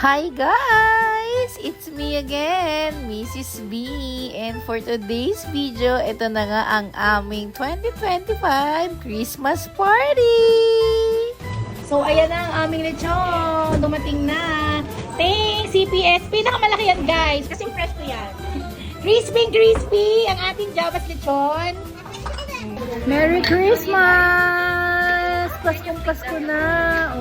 Hi guys! It's me again, Mrs. B. And for today's video, ito na nga ang aming 2025 Christmas party! So, ayan na ang aming lechon. Dumating na. Thanks, CPS. Pinakamalaki yan, guys. Kasi fresh to yan. Crispy ang ating Java's lechon. Merry Christmas! Paskong Pasko na.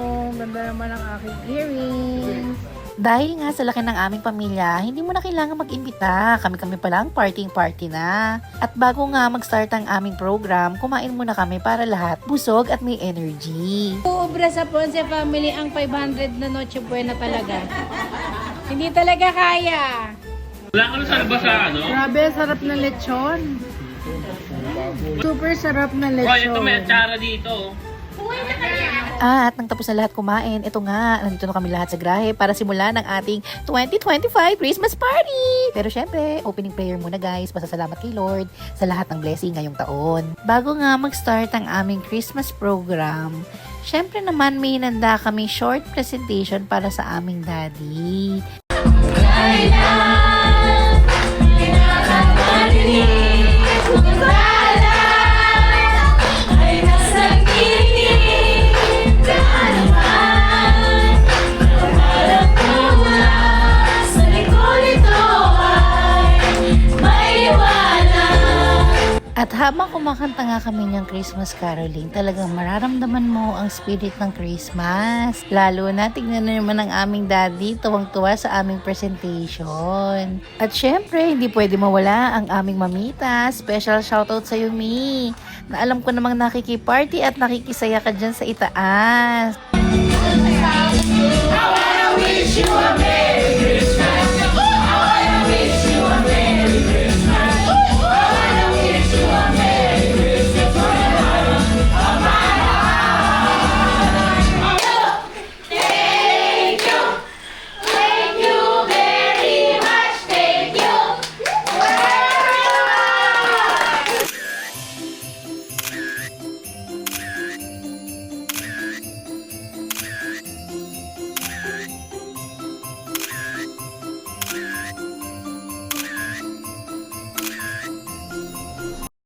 Oh, ganda naman ang aking earrings. Dahil nga sa laki ng aming pamilya, hindi mo na kailangan mag-imbita. Kami-kami pa lang, party na. At bago nga mag-start ang aming program, kumain muna kami para lahat busog at may energy. Ubra sa Ponce family ang 500 na Noche Buena talaga. Hindi talaga kaya. Wala ka na sarba sa ano? Grabe, sarap na lechon. Super sarap na lechon. Roy, ito may atsara dito. At nang tapos na lahat kumain, ito nga, nandito na kami lahat sa grahe para simulan ang ating 2025 Christmas party! Pero syempre, opening prayer muna guys, pasasalamat kay Lord sa lahat ng blessing ngayong taon. Bago nga mag-start ang aming Christmas program, syempre naman may hinanda kaming short presentation para sa aming daddy. At habang kumakanta nga kami ng Christmas caroling, talagang mararamdaman mo ang spirit ng Christmas. Lalo na, tignan na naman ang aming daddy, tuwang-tuwa sa aming presentation. At syempre, hindi pwede mawala ang aming mamita. Special shoutout sa iyo, Mi, na alam ko namang nakikiparty at nakikisaya ka dyan sa itaas. I wish you